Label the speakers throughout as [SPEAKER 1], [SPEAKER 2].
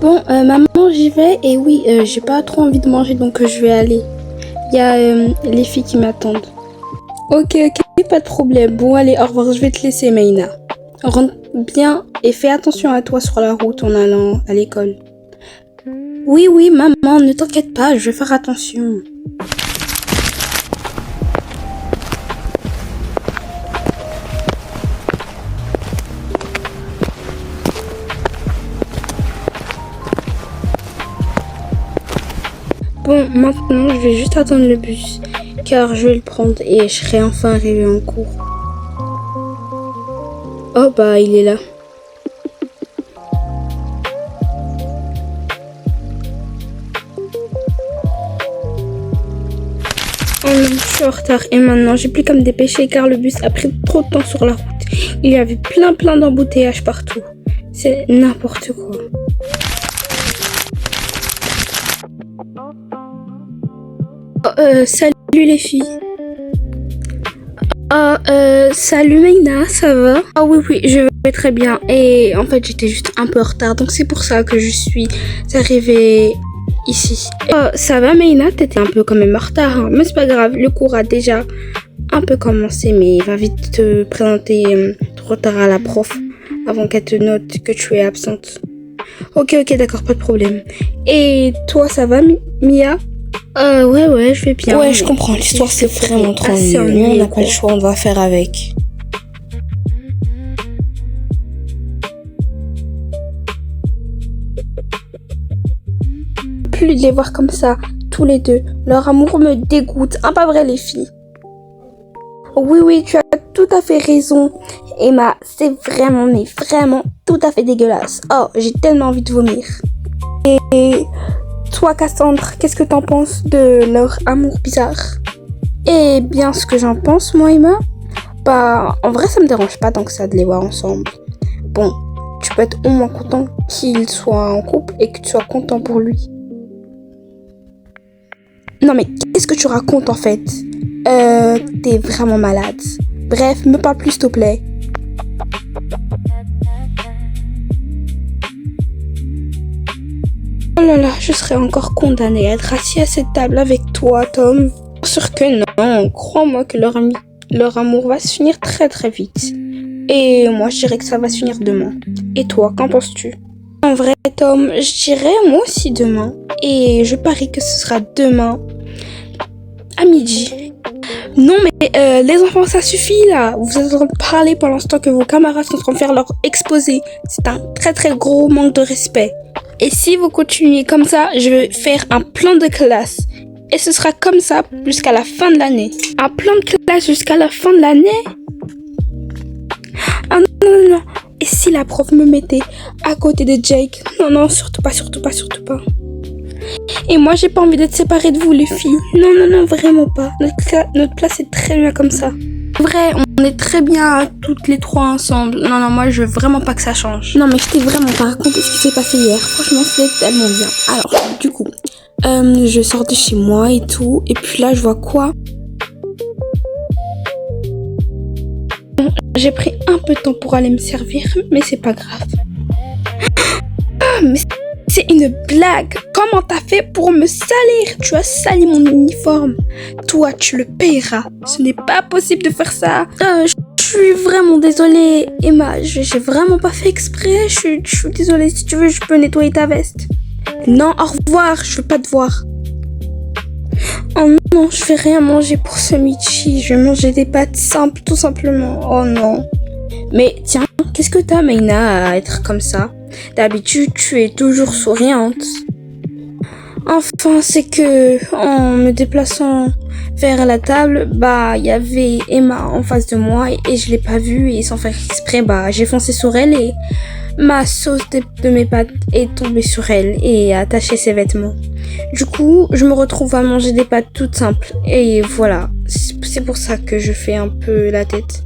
[SPEAKER 1] Bon, maman, j'y vais et oui, j'ai pas trop envie de manger donc je vais aller. Il y a les filles qui m'attendent. Ok, pas de problème. Bon, allez, au revoir, je vais te laisser, Maïna. Rentre bien et fais attention à toi sur la route en allant à l'école. Oui, maman, ne t'inquiète pas, je vais faire attention. Bon, maintenant, je vais juste attendre le bus, car je vais le prendre et je serai enfin arrivée en cours. Oh bah, il est là. Oh non, je suis en retard et maintenant, j'ai plus qu'à me dépêcher car le bus a pris trop de temps sur la route. Il y avait plein d'embouteillages partout. C'est n'importe quoi. Salut les filles. Salut Maïna, ça va? Ah oui, je vais très bien. Et en fait, j'étais juste un peu en retard, donc c'est pour ça que je suis arrivée ici. Ça va Maïna, t'étais un peu quand même en retard, hein. Mais c'est pas grave, le cours a déjà un peu commencé, mais va vite te présenter ton retard à la prof avant qu'elle te note que tu es absente. Ok, d'accord, pas de problème. Et toi, ça va Mia? Ouais, je vais bien.
[SPEAKER 2] Ouais, je comprends. L'histoire, c'est vraiment trop ennuyeux. Nous, on n'a pas le choix, on va faire avec.
[SPEAKER 1] Plus de les voir comme ça, tous les deux. Leur amour me dégoûte. Hein, pas vrai, les filles? Oui, tu as tout à fait raison. Emma, c'est vraiment, mais vraiment tout à fait dégueulasse. Oh, j'ai tellement envie de vomir. Et toi, Cassandre, qu'est-ce que t'en penses de leur amour bizarre? Eh bien, ce que j'en pense, moi, Emma, bah, en vrai, ça me dérange pas tant que ça de les voir ensemble. Bon, tu peux être au moins content qu'il soit en couple et que tu sois content pour lui. Non, mais qu'est-ce que tu racontes, en fait? T'es vraiment malade. Bref, me parle plus, s'il te plaît. Oh là là, je serais encore condamnée à être assis à cette table avec toi, Tom. Bien sûr que non, crois-moi que leur amour va se finir très vite. Et moi, je dirais que ça va se finir demain. Et toi, qu'en penses-tu? En vrai, Tom, je dirais moi aussi demain. Et je parie que ce sera demain à midi. Non mais les enfants, ça suffit là. Vous êtes en train de parler pendant ce temps que vos camarades sont en train de faire leur exposé. C'est un très gros manque de respect. Et si vous continuez comme ça, je vais faire un plan de classe. Et ce sera comme ça jusqu'à la fin de l'année. Un plan de classe jusqu'à la fin de l'année? Ah non. Et si la prof me mettait à côté de Jake? Non, surtout pas. Et moi, j'ai pas envie d'être séparée de vous, les filles. Non, vraiment pas. Notre place est très bien comme ça. Vrai, on est très bien toutes les trois ensemble. Non, moi, je veux vraiment pas que ça change. Non, mais je t'ai vraiment pas raconté ce qui s'est passé hier. Franchement, c'était tellement bien. Alors, du coup, je sors de chez moi et tout. Et puis là, je vois quoi? Bon, j'ai pris un peu de temps pour aller me servir, mais c'est pas grave. Mais c'est une blague. Comment t'as fait pour me salir? Tu as sali mon uniforme. Toi, tu le payeras. Ce n'est pas possible de faire ça. Je suis vraiment désolée, Emma. J'ai vraiment pas fait exprès. Je suis désolée. Si tu veux, je peux nettoyer ta veste. Non, au revoir. Je veux pas te voir. Oh non, je vais rien manger pour ce midi. Je vais manger des pâtes simples, tout simplement. Oh non. Mais tiens, qu'est-ce que t'as, Maïna, à être comme ça? D'habitude, tu es toujours souriante. Enfin, c'est que en me déplaçant vers la table, bah, il y avait Emma en face de moi et je l'ai pas vue et sans faire exprès, bah, j'ai foncé sur elle et ma sauce de mes pâtes est tombée sur elle et a taché ses vêtements. Du coup, je me retrouve à manger des pâtes toutes simples et voilà, c'est pour ça que je fais un peu la tête.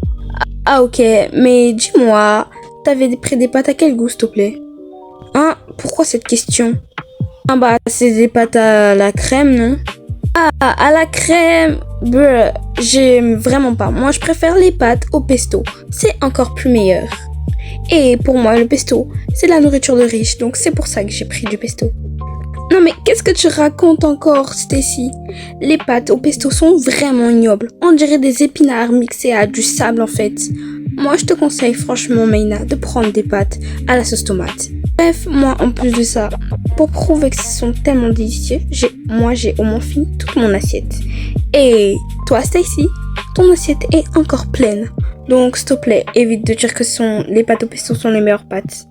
[SPEAKER 1] Ah ok, mais dis-moi, t'avais pris des pâtes à quel goût, s'il te plaît? Hein? Pourquoi cette question? Ah bah, c'est des pâtes à la crème, non? Ah, à la crème, j'aime vraiment pas. Moi, je préfère les pâtes au pesto. C'est encore plus meilleur. Et pour moi, le pesto, c'est de la nourriture de riche, donc c'est pour ça que j'ai pris du pesto. Non mais qu'est-ce que tu racontes encore, Stacy? Les pâtes au pesto sont vraiment ignobles. On dirait des épinards mixés à du sable en fait. Moi je te conseille franchement, Maïna, de prendre des pâtes à la sauce tomate. Bref, moi en plus de ça, pour prouver que ce sont tellement délicieux, j'ai au moins fini toute mon assiette. Et toi Stacy, ton assiette est encore pleine. Donc s'il te plaît, évite de dire que les pâtes au pesto sont les meilleures pâtes.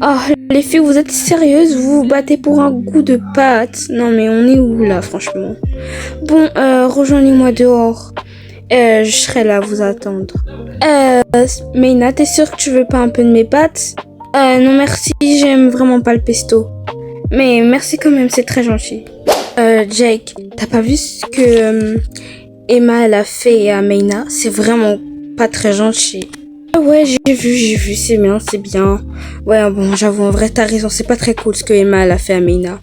[SPEAKER 1] Ah, les filles, vous êtes sérieuses? Vous vous battez pour un goût de pâtes? Non mais on est où là, franchement? Bon, rejoignez-moi dehors. Je serai là à vous attendre. Maïna, t'es sûre que tu veux pas un peu de mes pâtes? Non merci, j'aime vraiment pas le pesto. Mais merci quand même, c'est très gentil. Jake, t'as pas vu ce que Emma elle a fait à Maïna? C'est vraiment pas très gentil. Ouais, j'ai vu, c'est bien. Ouais, bon, j'avoue, en vrai, t'as raison, c'est pas très cool ce que Emma elle a fait à Maïna.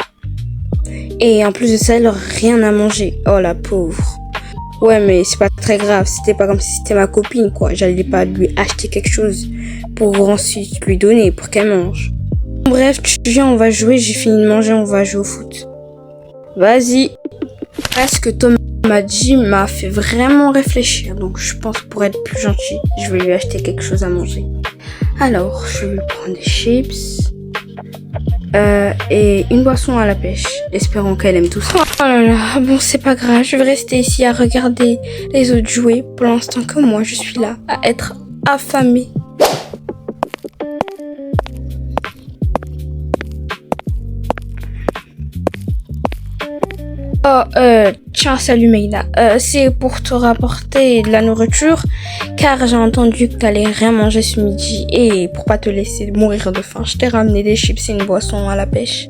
[SPEAKER 1] Et en plus de ça, elle aurait rien à manger. Oh, la pauvre. Ouais, mais c'est pas très grave, c'était pas comme si c'était ma copine, quoi. J'allais pas lui acheter quelque chose pour ensuite lui donner pour qu'elle mange. Bref, tu viens, on va jouer, j'ai fini de manger, on va jouer au foot. Vas-y. Parce que Tom m'a fait vraiment réfléchir, donc je pense pour être plus gentil, je vais lui acheter quelque chose à manger. Alors, je vais lui prendre des chips et une boisson à la pêche, espérons qu'elle aime tout ça. Oh là là, bon c'est pas grave, je vais rester ici à regarder les autres jouer pour l'instant que moi je suis là à être affamée. Oh, tiens, salut Maïna. C'est pour te rapporter de la nourriture, car j'ai entendu que t'allais rien manger ce midi, et pour pas te laisser mourir de faim, je t'ai ramené des chips et une boisson à la pêche.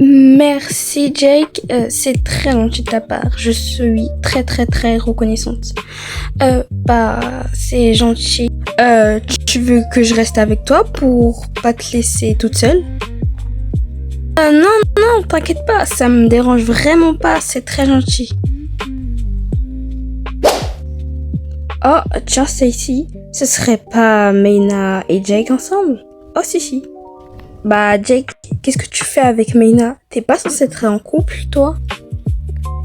[SPEAKER 1] Merci Jake, c'est très gentil de ta part, je suis très très très reconnaissante. C'est gentil. Tu veux que je reste avec toi pour pas te laisser toute seule? Non, t'inquiète pas, ça me dérange vraiment pas, c'est très gentil. Oh, tiens, Stacy, ce serait pas Maïna et Jake ensemble? Oh, si. Bah, Jake, qu'est-ce que tu fais avec Maïna? T'es pas censé être en couple, toi?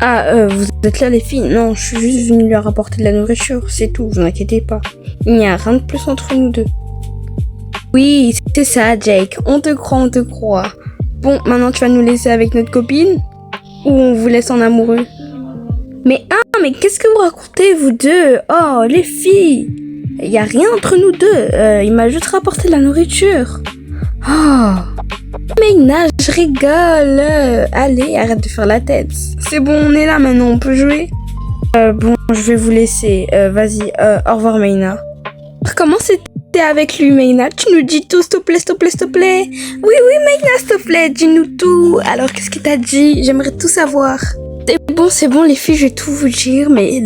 [SPEAKER 1] Ah, vous êtes là, les filles? Non, je suis juste venue lui rapporter de la nourriture, c'est tout, vous inquiétez pas. Il n'y a rien de plus entre nous deux. Oui, c'est ça, Jake, on te croit. Bon, maintenant tu vas nous laisser avec notre copine? Ou on vous laisse en amoureux? Mais qu'est-ce que vous racontez, vous deux? Oh, les filles! Il y a rien entre nous deux. Il m'a juste rapporté de la nourriture. Oh! Maïna, je rigole. Allez, arrête de faire la tête. C'est bon, on est là maintenant, on peut jouer? Bon, je vais vous laisser. Vas-y, au revoir, Maïna. Comment c'était avec lui, Maïna? Tu nous dis tout, s'il te plaît. Oui, Maïna, s'il te plaît, dis-nous tout. Alors, qu'est-ce qu'il t'a dit? J'aimerais tout savoir. C'est bon, les filles, je vais tout vous dire, mais